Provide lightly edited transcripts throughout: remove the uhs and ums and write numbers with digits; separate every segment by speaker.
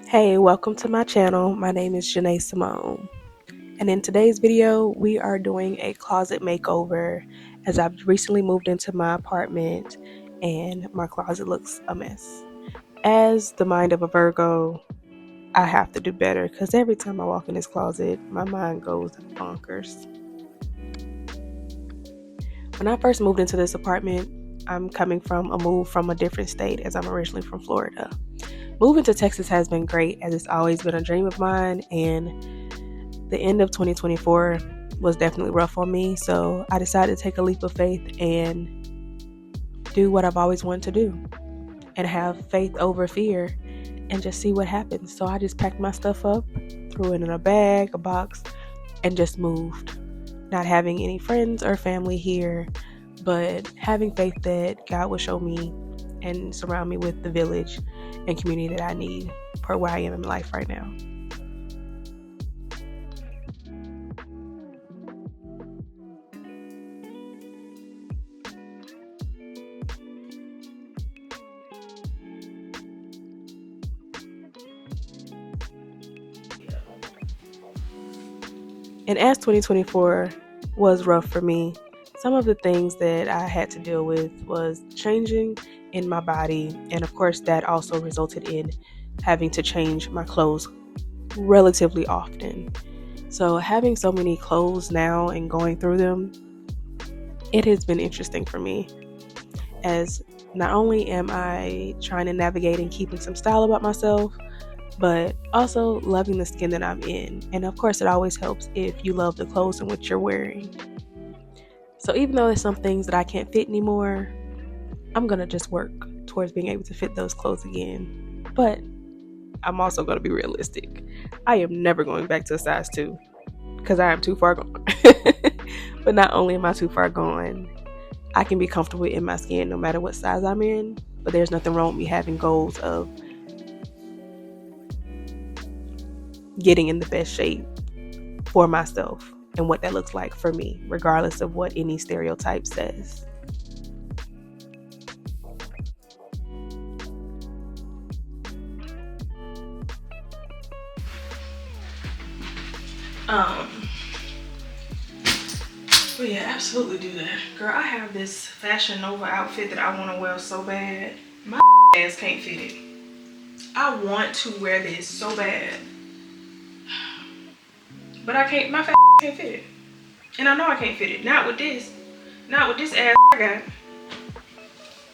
Speaker 1: Hey, welcome to my channel. My name is Janae Simone. And in today's video, we are doing a closet makeover as I've recently moved into my apartment and my closet looks a mess. As the mind of a Virgo, I have to do better because every time I walk in this closet, my mind goes bonkers. When I first moved into this apartment, I'm coming from a move from a different state as I'm originally from Florida. Moving to Texas has been great as it's always been a dream of mine, and the end of 2024 was definitely rough on me, so I decided to take a leap of faith and do what I've always wanted to do and have faith over fear and just see what happens. So I just packed my stuff up, threw it in a bag, a box, and just moved. Not having any friends or family here, but having faith that God will show me and surround me with the village and community that I need for where I am in life right now. And as 2024 was rough for me, some of the things that I had to deal with was changing in my body. And of course, that also resulted in having to change my clothes relatively often. So having so many clothes now and going through them, it has been interesting for me, as not only am I trying to navigate and keeping some style about myself, but also loving the skin that I'm in. And of course, it always helps if you love the clothes and what you're wearing. So even though there's some things that I can't fit anymore, I'm going to just work towards being able to fit those clothes again. But I'm also going to be realistic. I am never going back to a size 2 because I am too far gone. But not only am I too far gone, I can be comfortable in my skin no matter what size I'm in. But there's nothing wrong with me having goals of getting in the best shape for myself and what that looks like for me, regardless of what any stereotype says. But yeah, absolutely do that. Girl, I have this Fashion Nova outfit that I want to wear so bad. My ass can't fit it. I want to wear this so bad, but I can't, my can't fit it. And I know I can't fit it. Not with this ass I got.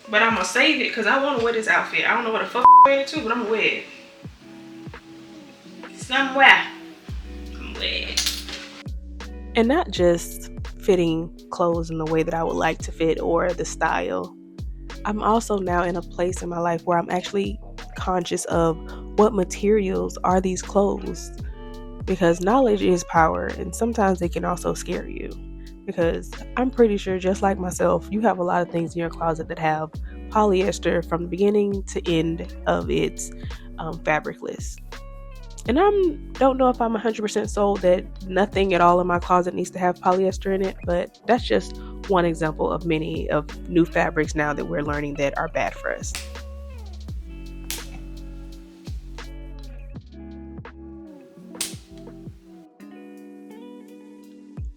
Speaker 1: But I'm gonna save it because I want to wear this outfit. I don't know what the fuck I'm wearing it to, but I'm gonna wear it. Somewhere. I'm wear it. And not just fitting clothes in the way that I would like to fit or the style. I'm also now in a place in my life where I'm actually conscious of what materials are these clothes, because knowledge is power, and sometimes it can also scare you, because I'm pretty sure, just like myself, you have a lot of things in your closet that have polyester from the beginning to end of its fabric list. And I don't know if I'm 100% sold that nothing at all in my closet needs to have polyester in it, but that's just one example of many of new fabrics now that we're learning that are bad for us.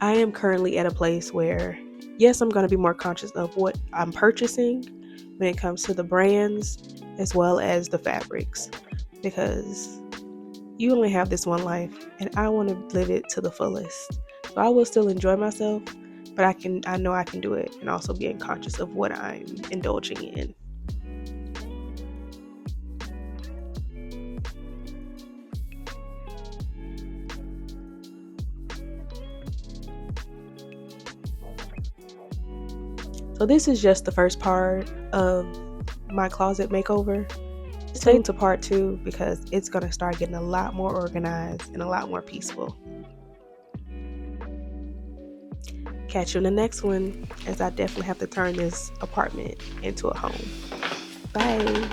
Speaker 1: I am currently at a place where, yes, I'm going to be more conscious of what I'm purchasing when it comes to the brands as well as the fabrics, because you only have this one life and I want to live it to the fullest. So I will still enjoy myself, but I know I can do it, and also being conscious of what I'm indulging in. So this is just the first part of my closet makeover. Stay tuned to part 2 because it's going to start getting a lot more organized and a lot more peaceful. Catch you in the next one, as I definitely have to turn this apartment into a home. Bye.